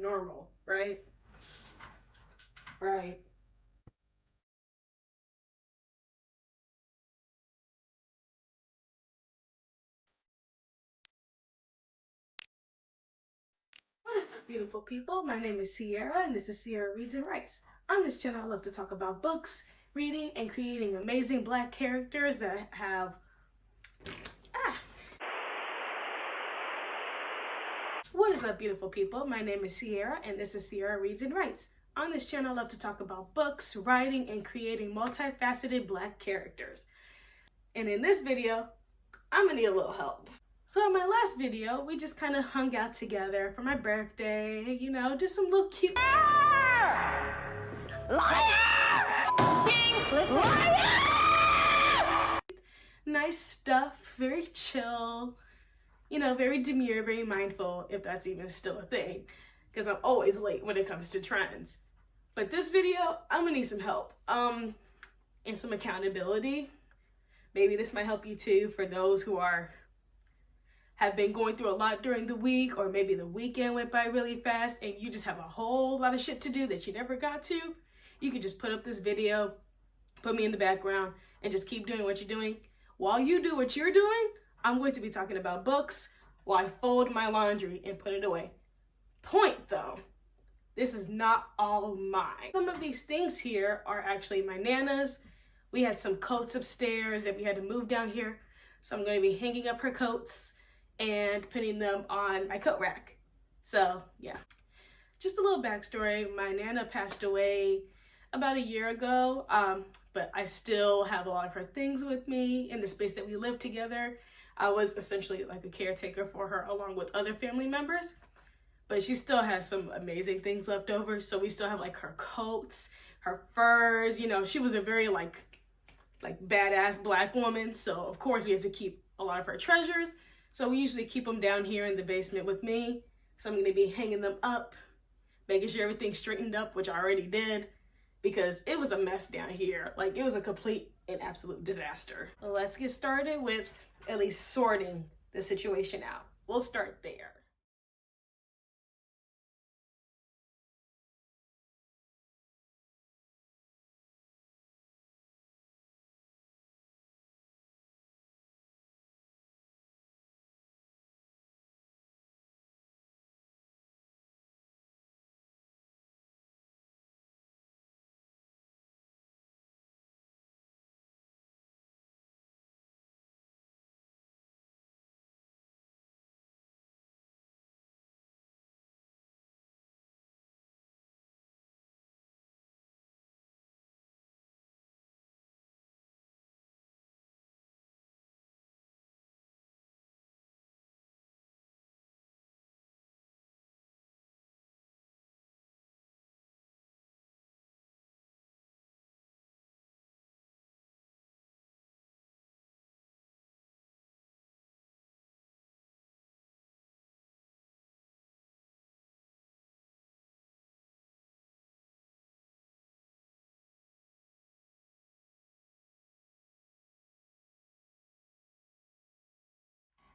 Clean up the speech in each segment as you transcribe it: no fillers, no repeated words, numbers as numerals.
normal, right? Right. What is up, beautiful people? My name is Cierra, and this is Cierra Reads and Writes. On this channel, I love to talk about books, reading, and creating amazing Black characters that have What is up, beautiful people? My name is Cierra, and this is Cierra Reads and Writes. On this channel, I love to talk about books, writing, and creating multifaceted Black characters. And in this video, I'm gonna need a little help. So in my last video, we just kind of hung out together for my birthday, you know, just some little cute... Nice stuff, very chill. You know, very demure, very mindful, if that's even still a thing, because I'm always late when it comes to trends. But this video, I'm gonna need some help, and some accountability. Maybe this might help you too, for those who have been going through a lot during the week, or maybe the weekend went by really fast and you just have a whole lot of shit to do that you never got to. You can just put up this video, put me in the background, and just keep doing what you're doing. While you do what you're doing, I'm going to be talking about books while I fold my laundry and put it away. Point though, this is not all mine. Some of these things here are actually my Nana's. We had some coats upstairs and we had to move down here. So I'm going to be hanging up her coats and putting them on my coat rack. So yeah, just a little backstory. My Nana passed away about a year ago, but I still have a lot of her things with me in the space that we live together. I was essentially like a caretaker for her along with other family members, but she still has some amazing things left over. So we still have like her coats, her furs, you know, she was a very like badass Black woman. So of course we have to keep a lot of her treasures. So we usually keep them down here in the basement with me. So I'm going to be hanging them up, making sure everything's straightened up, which I already did, because it was a mess down here. Like, it was a complete and absolute disaster. Let's get started with at least sorting the situation out. We'll start there.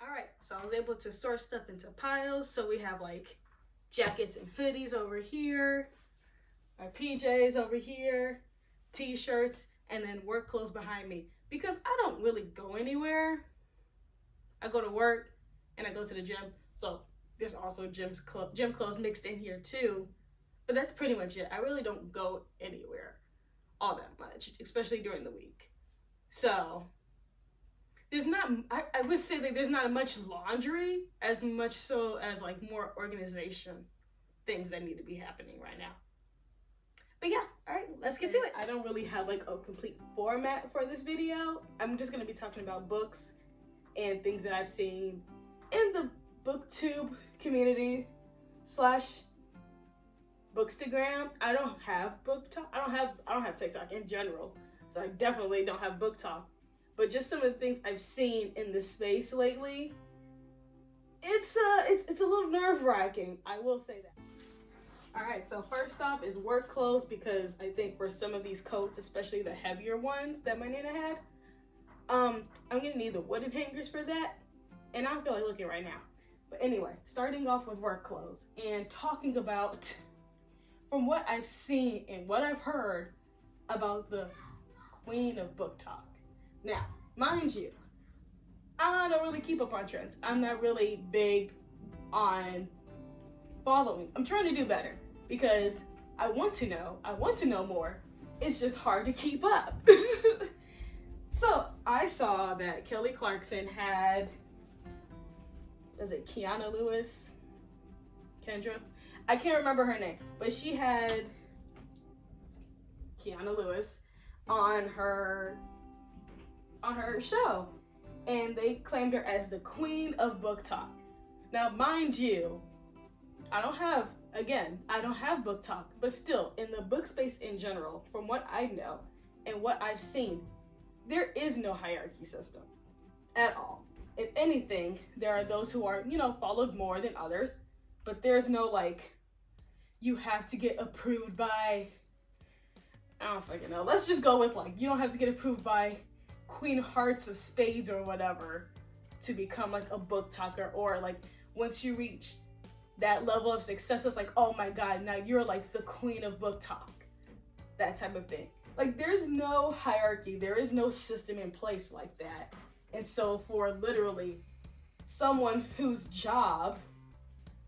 All right, so I was able to sort stuff into piles. So we have like jackets and hoodies over here, our PJs over here, t-shirts, and then work clothes behind me. Because I don't really go anywhere. I go to work and I go to the gym. So there's also gym clothes mixed in here too. But that's pretty much it. I really don't go anywhere all that much, especially during the week. So there's not, I would say that there's not much laundry, as much so as like more organization things that need to be happening right now. But yeah, all right, let's get to it. I don't really have like a complete format for this video. I'm just gonna be talking about books and things that I've seen in the booktube community / bookstagram. I don't have Booktok. I don't have TikTok in general, so I definitely don't have Booktok. But just some of the things I've seen in this space lately, it's a little nerve-wracking, I will say that. All right, so first off is work clothes, because I think for some of these coats, especially the heavier ones that my Nana had, I'm gonna need the wooden hangers for that, and I don't feel like looking right now. But anyway, starting off with work clothes and talking about, from what I've seen and what I've heard about the queen of Booktok. Now, mind you, I don't really keep up on trends. I'm not really big on following. I'm trying to do better because I want to know more. It's just hard to keep up. So I saw that Kelly Clarkson had, is it Kianna Lewis? Kendra? I can't remember her name, but she had Kianna Lewis on her show, and they claimed her as the queen of Booktok. Now, mind you, I don't have Booktok, but still, in the book space in general, from what I know and what I've seen, there is no hierarchy system at all. If anything, there are those who are, followed more than others, but there's no like, you have to get approved by, I don't fucking know. Let's just go with like, you don't have to get approved by Queen Hearts of Spades or whatever to become like a Booktoker, or like once you reach that level of success, it's like, oh my God, now you're like the queen of Booktok, that type of thing. Like, there's no hierarchy, there is no system in place like that. And so for literally someone whose job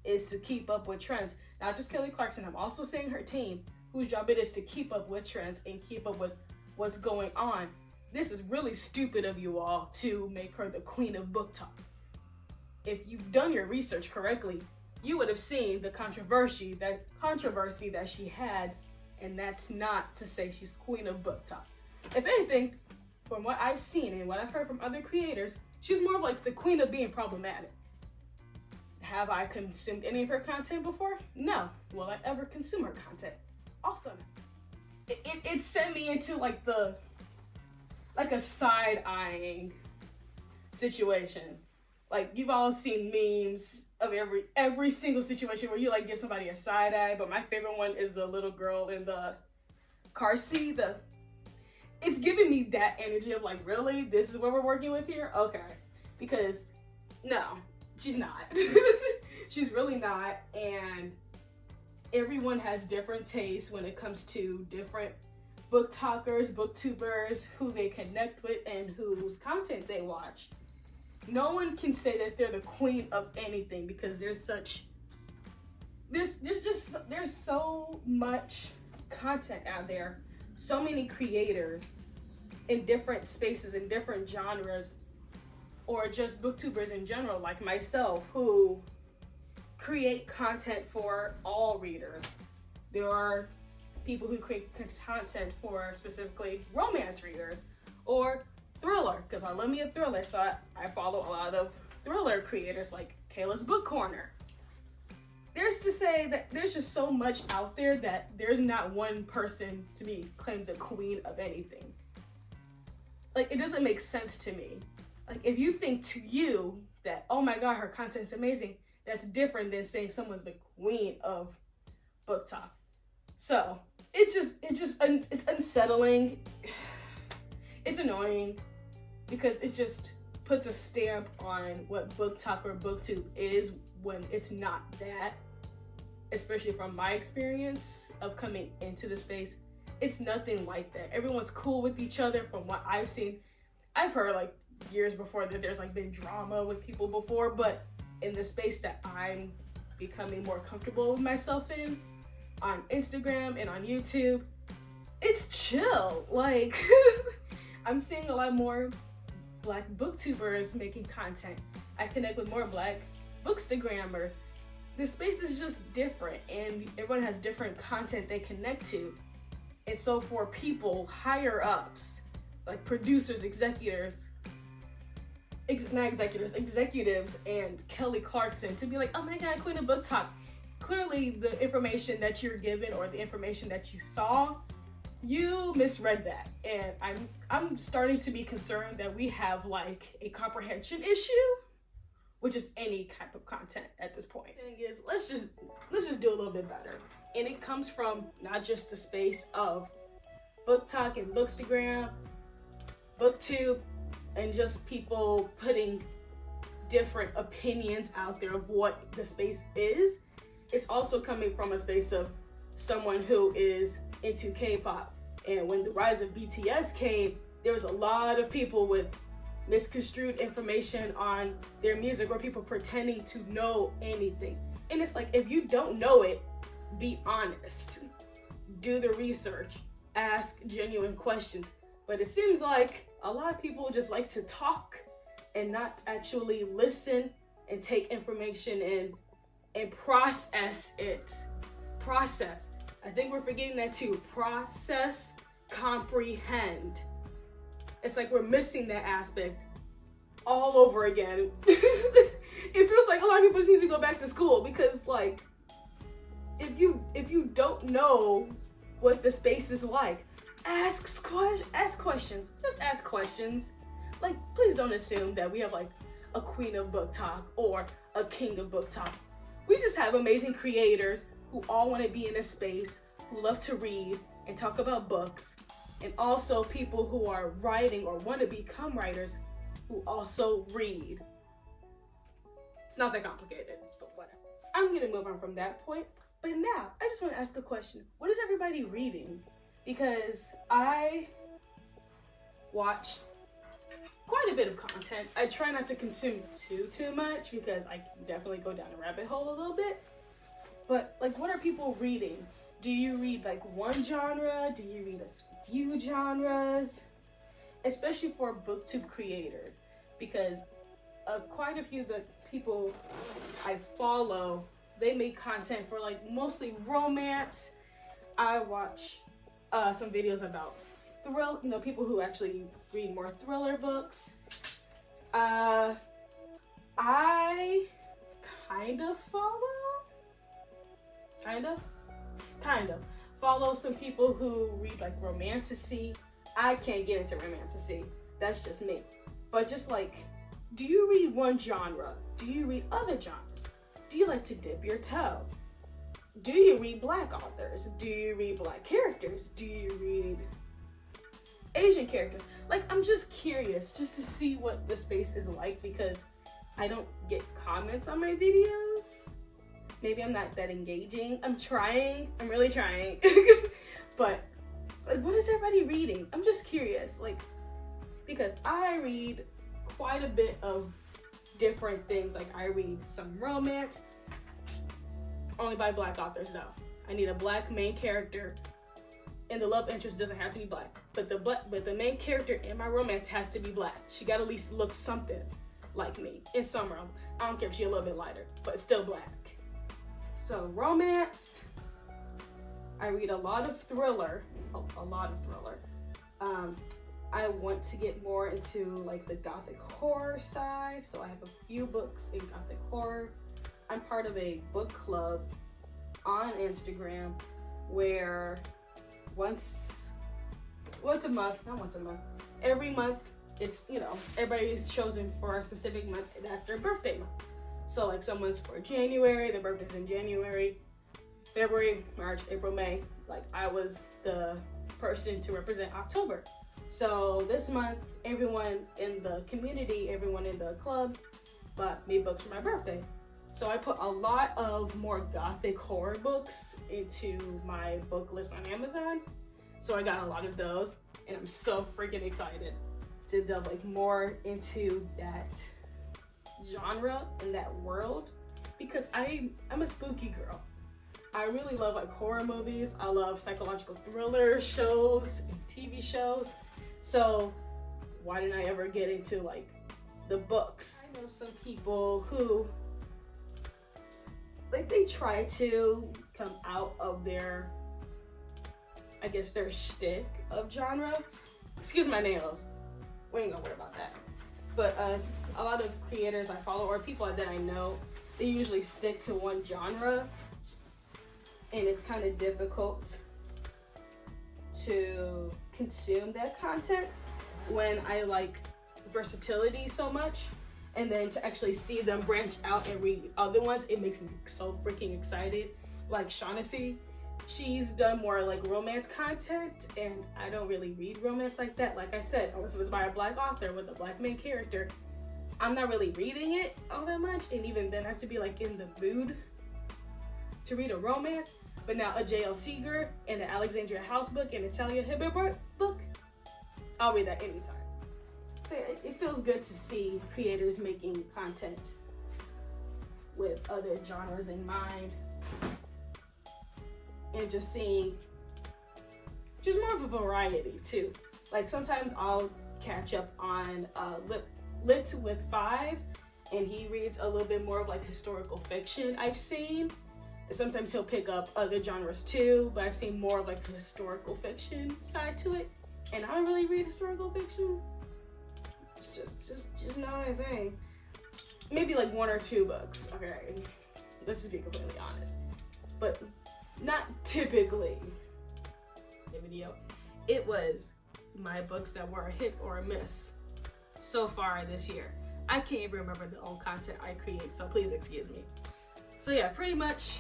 is to keep up with trends, not just Kelly Clarkson, I'm also saying her team, whose job it is to keep up with trends and keep up with what's going on, this is really stupid of you all to make her the queen of Booktok. If you've done your research correctly, you would have seen the controversy that she had, and that's not to say she's queen of Booktok. If anything, from what I've seen and what I've heard from other creators, she's more of like the queen of being problematic. Have I consumed any of her content before? No. Will I ever consume her content? Also, it sent me into like a side-eyeing situation. Like, you've all seen memes of every single situation where you like give somebody a side eye, but my favorite one is the little girl in the car seat. It's giving me that energy of like, really? This is what we're working with here? Okay. Because no, she's not. She's really not. And everyone has different tastes when it comes to different Booktokers, booktubers, who they connect with and whose content they watch. No one can say that they're the queen of anything because there's so much content out there, so many creators in different spaces, in different genres, or just booktubers in general, like myself, who create content for all readers. There are people who create content for specifically romance readers or thriller, because I love me a thriller, so I follow a lot of thriller creators like Kayla's Book Corner. There's to say that there's just so much out there that there's not one person to be claimed the queen of anything. Like, it doesn't make sense to me. Like, if you think to you that, oh my God, her content's amazing, that's different than saying someone's the queen of Booktok. So it's unsettling. It's annoying because it just puts a stamp on what Booktok or Booktube is when it's not that. Especially from my experience of coming into the space, it's nothing like that. Everyone's cool with each other from what I've seen. I've heard like years before that there's like been drama with people before, but in the space that I'm becoming more comfortable with myself in, on Instagram and on YouTube, it's chill. Like, I'm seeing a lot more Black booktubers making content. I connect with more Black bookstagrammers. The space is just different, and everyone has different content they connect to. And so for people higher ups, like producers, executives, and Kelly Clarkson to be like, oh my God, Queen of Booktok. Clearly the information that you're given or the information that you saw, you misread that. And I'm starting to be concerned that we have like a comprehension issue, which is any type of content at this point. The thing is, let's just do a little bit better. And it comes from not just the space of Booktok and Bookstagram, Booktube, and just people putting different opinions out there of what the space is. It's also coming from a space of someone who is into K-pop. And when the rise of BTS came, there was a lot of people with misconstrued information on their music, or people pretending to know anything. And it's like, if you don't know it, be honest. Do the research. Ask genuine questions. But it seems like a lot of people just like to talk and not actually listen and take information in and process it. Process. I think we're forgetting that too. Process, comprehend. It's like we're missing that aspect all over again. It feels like a lot of people just need to go back to school, because like, if you don't know what the space is like, ask questions. Just ask questions. Like, please don't assume that we have like a queen of Booktok or a king of Booktok. We just have amazing creators who all want to be in a space, who love to read and talk about books, and also people who are writing or want to become writers who also read. It's not that complicated, but whatever. I'm gonna move on from that point. But now, I just want to ask a question. What is everybody reading? Because I watch quite a bit of content. I try not to consume too much, because I can definitely go down a rabbit hole a little bit. But like, what are people reading? Do you read like one genre? Do you read a few genres? Especially for booktube creators, because quite a few of the people I follow, they make content for like mostly romance. I watch some videos about people who actually read more thriller books. I kind of follow some people who read like romantasy. I can't get into romantasy. That's just me. But just like, do you read one genre? Do you read other genres? Do you like to dip your toe? Do you read Black authors? Do you read Black characters? Do you read Asian characters? Like, I'm just curious just to see what the space is like, because I don't get comments on my videos. Maybe I'm not that engaging. I'm really trying. But like, what is everybody reading? I'm just curious, like, because I read quite a bit of different things. Like, I read some romance, only by Black authors though. I need a Black main character, and the love interest doesn't have to be Black, but the main character in my romance has to be Black. She got to at least look something like me in some realm. I don't care if she's a little bit lighter, but still Black. So romance. I read a lot of thriller. I want to get more into like the gothic horror side, so I have a few books in gothic horror. I'm part of a book club on Instagram where every month, it's, everybody's chosen for a specific month, that's their birthday month. So like, someone's for January, their birthday's in January, February, March, April, May. Like, I was the person to represent October. So this month, everyone in the community, everyone in the club bought me books for my birthday. So I put a lot of more gothic horror books into my book list on Amazon. So I got a lot of those, and I'm so freaking excited to delve like more into that genre and that world, because I'm a spooky girl. I really love like horror movies. I love psychological thriller shows and TV shows. So why didn't I ever get into like the books? I know some people who like, they try to come out of their, I guess, their shtick of genre. Excuse my nails. We ain't gonna worry about that. But a lot of creators I follow, or people that I know, they usually stick to one genre, and it's kind of difficult to consume that content when I like versatility so much. And then to actually see them branch out and read other ones, it makes me so freaking excited. Like Shaughnessy, she's done more like romance content, and I don't really read romance like that. Like I said, unless it was by a Black author with a Black main character, I'm not really reading it all that much, and even then I have to be like in the mood to read a romance. But now a J.L. Seeger and an Alexandria House book and a Talia Hibbert book, I'll read that anytime. So it feels good to see creators making content with other genres in mind, and just seeing just more of a variety too. Like sometimes I'll catch up on Lit with 5, and he reads a little bit more of like historical fiction I've seen. And sometimes he'll pick up other genres too, but I've seen more of like the historical fiction side to it. And I don't really read historical fiction. It's just not my thing. Maybe like 1 or 2 books. Okay, let's just be completely honest. But not typically. The video. It was my books that were a hit or a miss so far this year. I can't even remember the old content I create, so please excuse me. So yeah, pretty much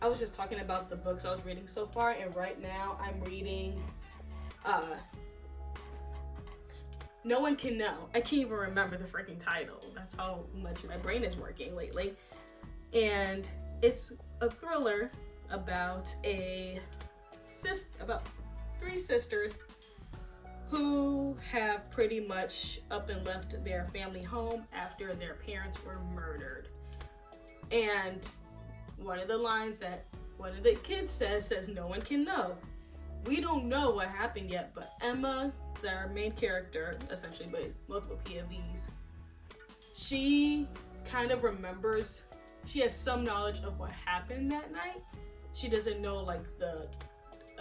I was just talking about the books I was reading so far, and right now I'm reading No One Can Know. I can't even remember the freaking title. That's how much my brain is working lately. And it's a thriller about about 3 sisters who have pretty much up and left their family home after their parents were murdered. And one of the lines that one of the kids says, no one can know. We don't know what happened yet, but Emma, our main character, essentially, but multiple POVs, she kind of remembers, she has some knowledge of what happened that night. She doesn't know like the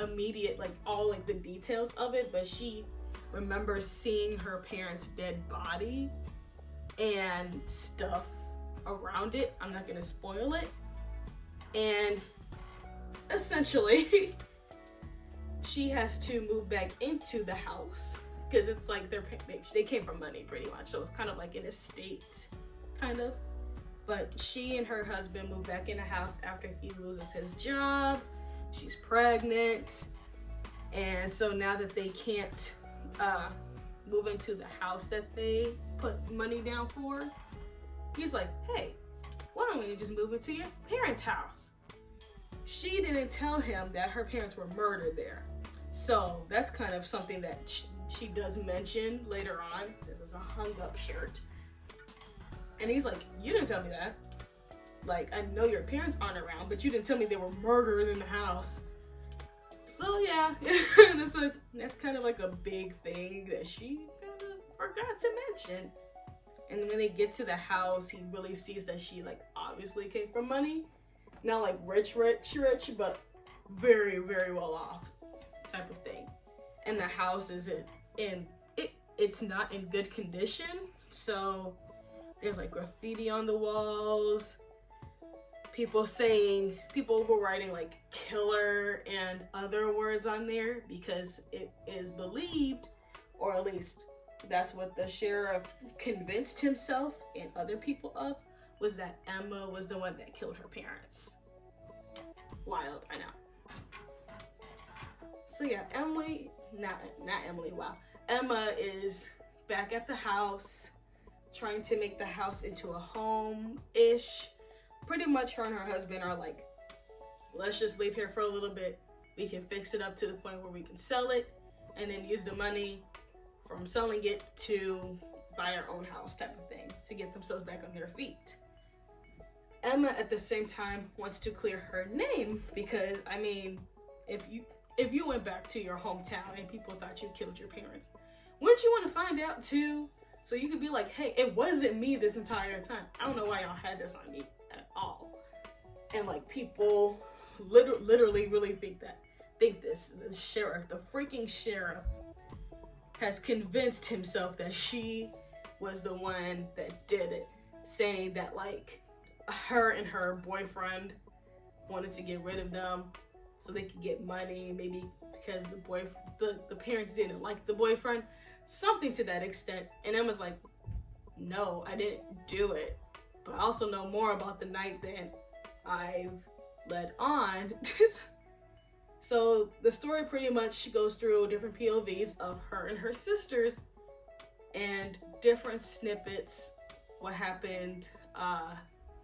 immediate, like all like the details of it, but she remembers seeing her parents' dead body and stuff around it. I'm not gonna spoil it. And essentially she has to move back into the house because it's like they came from money pretty much, so it's kind of like an estate kind of. But she and her husband move back in the house after he loses his job. She's pregnant, and so now that they can't move into the house that they put money down for, he's like, hey, why don't we just move into your parents' house? She didn't tell him that her parents were murdered there. So that's kind of something that she does mention later on. This is a hung up shirt. And he's like, you didn't tell me that. Like, I know your parents aren't around, but you didn't tell me they were murdered in the house. So yeah, that's kind of like a big thing that she kind of forgot to mention. And when they get to the house, he really sees that she like obviously came from money. Not like rich, but very, very well off type of thing. And the house isn't it's not in good condition. So there's like graffiti on the walls. People were writing like killer and other words on there because it is believed, or at least that's what the sheriff convinced himself and other people of, was that Emma was the one that killed her parents. Wild, I know. So yeah, Emma is back at the house, trying to make the house into a home-ish. Pretty much her and her husband are like, let's just leave here for a little bit. We can fix it up to the point where we can sell it and then use the money from selling it to buy our own house type of thing, to get themselves back on their feet. Emma at the same time wants to clear her name because, I mean, if you went back to your hometown and people thought you killed your parents, wouldn't you want to find out too? So you could be like, hey, it wasn't me this entire time. I don't know why y'all had this on me at all. And like people literally really think this, the sheriff, the freaking sheriff, has convinced himself that she was the one that did it, saying that like her and her boyfriend wanted to get rid of them so they could get money, maybe because the parents didn't like the boyfriend, something to that extent. And Emma's like, no, I didn't do it, but I also know more about the night than I've let on. So the story pretty much goes through different POVs of her and her sisters, and different snippets what happened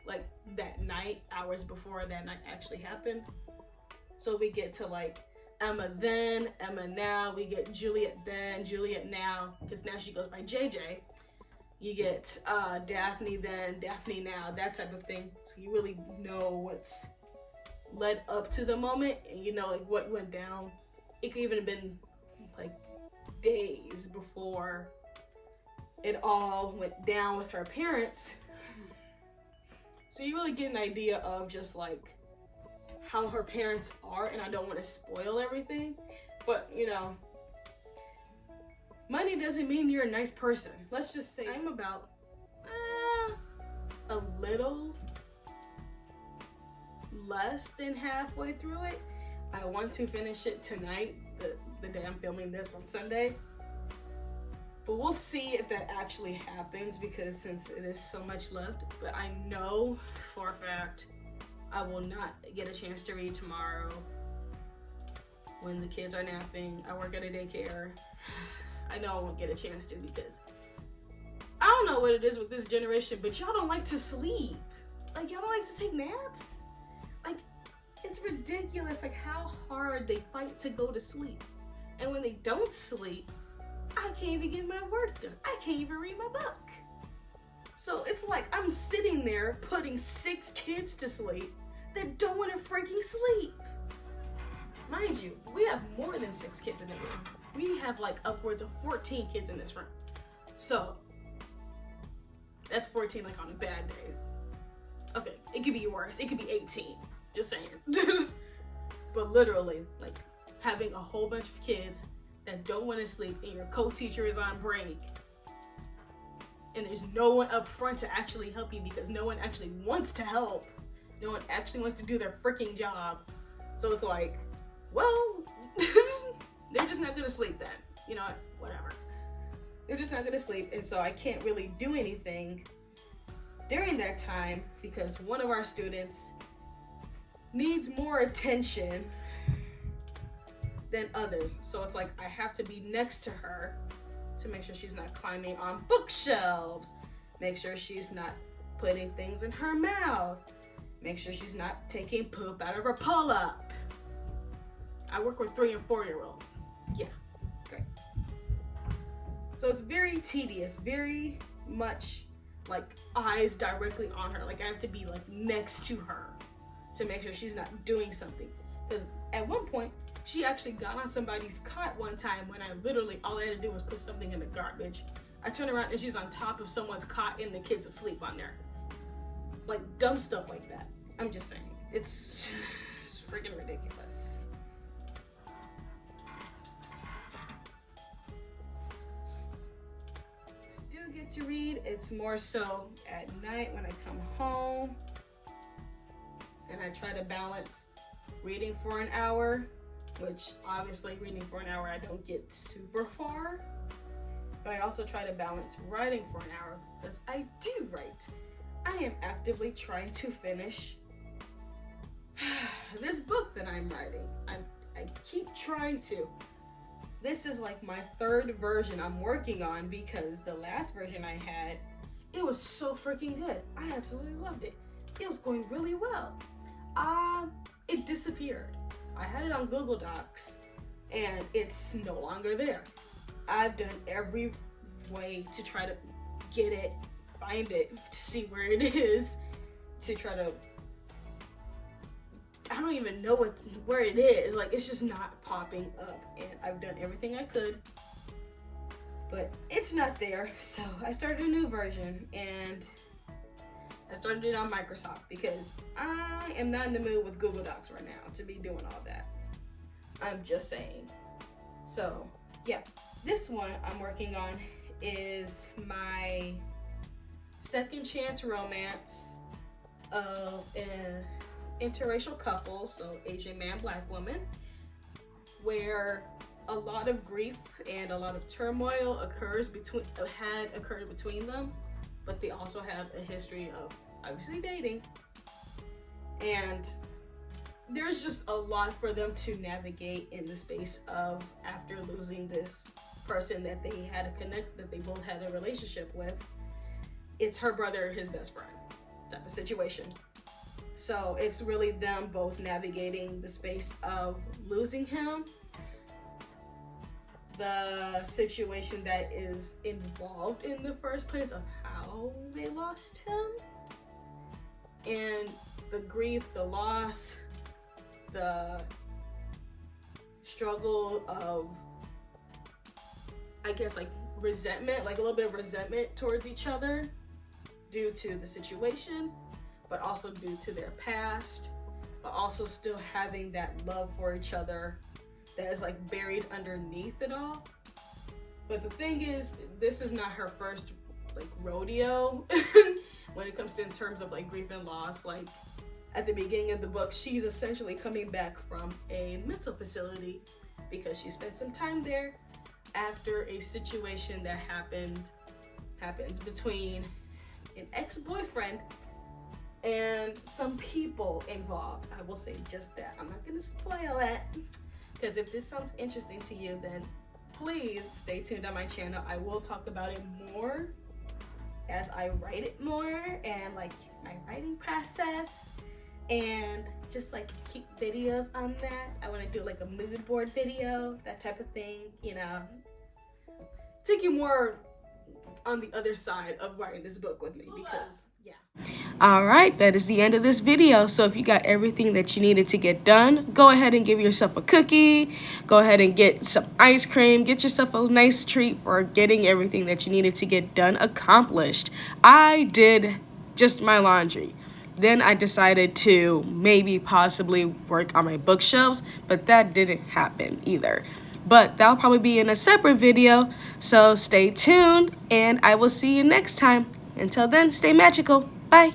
like that night, hours before that night actually happened. So we get to like Emma then, Emma now. We get Juliet then, Juliet now, because now she goes by JJ. You get Daphne then, Daphne now, that type of thing. So you really know what's led up to the moment, and you know like what went down. It could even have been like days before it all went down with her parents. So you really get an idea of just like how her parents are, and I don't want to spoil everything, but you know, money doesn't mean you're a nice person. Let's just say I'm about a little less than halfway through it. I want to finish it tonight, the day I'm filming this on Sunday. But we'll see if that actually happens, because since it is so much left, but I know for a fact I will not get a chance to read tomorrow when the kids are napping. I work at a daycare. I know I won't get a chance to, because I don't know what it is with this generation, but y'all don't like to sleep. Like, y'all don't like to take naps. Like, it's ridiculous, like how hard they fight to go to sleep. And when they don't sleep, I can't even get my work done. I can't even read my book. So it's like I'm sitting there putting 6 kids to sleep that don't want to freaking sleep. Mind you, we have more than 6 kids in the room. We have like upwards of 14 kids in this room. So that's 14 like on a bad day. Okay, it could be worse. It could be 18. Just saying. But literally, like having a whole bunch of kids that don't want to sleep, and your co-teacher is on break, and there's no one up front to actually help you, because no one actually wants to help. No one actually wants to do their freaking job. So it's like, well, they're just not gonna sleep then. You know, whatever. They're just not gonna sleep, and so I can't really do anything during that time, because one of our students needs more attention than others. So it's like I have to be next to her to make sure she's not climbing on bookshelves, make sure she's not putting things in her mouth, make sure she's not taking poop out of her pull-up. I work with 3 and 4-year-olds. Yeah, great. So it's very tedious, very much like eyes directly on her. Like I have to be like next to her to make sure she's not doing something. Because at one point, she actually got on somebody's cot one time when I literally, all I had to do was put something in the garbage. I turned around and she's on top of someone's cot and the kid's asleep on there. Like dumb stuff like that. I'm just saying, it's freaking ridiculous. I do get to read. It's more so at night when I come home, and I try to balance reading for an hour, which obviously reading for an hour I don't get super far, but I also try to balance writing for an hour, because I do write. I am actively trying to finish this book that I'm writing. I keep trying to. This is like my 3rd version I'm working on, because the last version I had, it was so freaking good. I absolutely loved it. It was going really well. It disappeared. I had it on Google Docs and it's no longer there. I've done every way to try to get it, find it, to see where it is, to try to, I don't even know where it is. Like, it's just not popping up, and I've done everything I could, but it's not there. So I started a new version, and I started it on Microsoft, because I am not in the mood with Google Docs right now to be doing all that. I'm just saying. So yeah, this one I'm working on is my second chance romance of an interracial couple, so Asian man, Black woman, where a lot of grief and a lot of turmoil had occurred between them, but they also have a history of obviously dating, and there's just a lot for them to navigate in the space of after losing this person that they had a connect, that they both had a relationship with. It's her brother, his best friend type of situation. So it's really them both navigating the space of losing him, the situation that is involved in the first place of how they lost him, and the grief, the loss, the struggle of, I guess, like resentment, like a little bit of resentment towards each other due to the situation, but also due to their past, but also still having that love for each other that is like buried underneath it all. But the thing is, this is not her first like rodeo when it comes to in terms of like grief and loss. Like at the beginning of the book, she's essentially coming back from a mental facility because she spent some time there after a situation that happens between an ex-boyfriend and some people involved. I will say just that. I'm not gonna spoil it, because if this sounds interesting to you, then please stay tuned on my channel. I will talk about it more as I write it more, and like my writing process, and just like keep videos on that. I want to do like a mood board video, that type of thing, you know, take you more on the other side of writing this book with me, because yeah. All right, that is the end of this video. So if you got everything that you needed to get done, go ahead and give yourself a cookie, go ahead and get some ice cream, get yourself a nice treat for getting everything that you needed to get done accomplished. I did just my laundry. Then I decided to maybe possibly work on my bookshelves, but that didn't happen either. But that'll probably be in a separate video, so stay tuned, and I will see you next time. Until then, stay magical. Bye.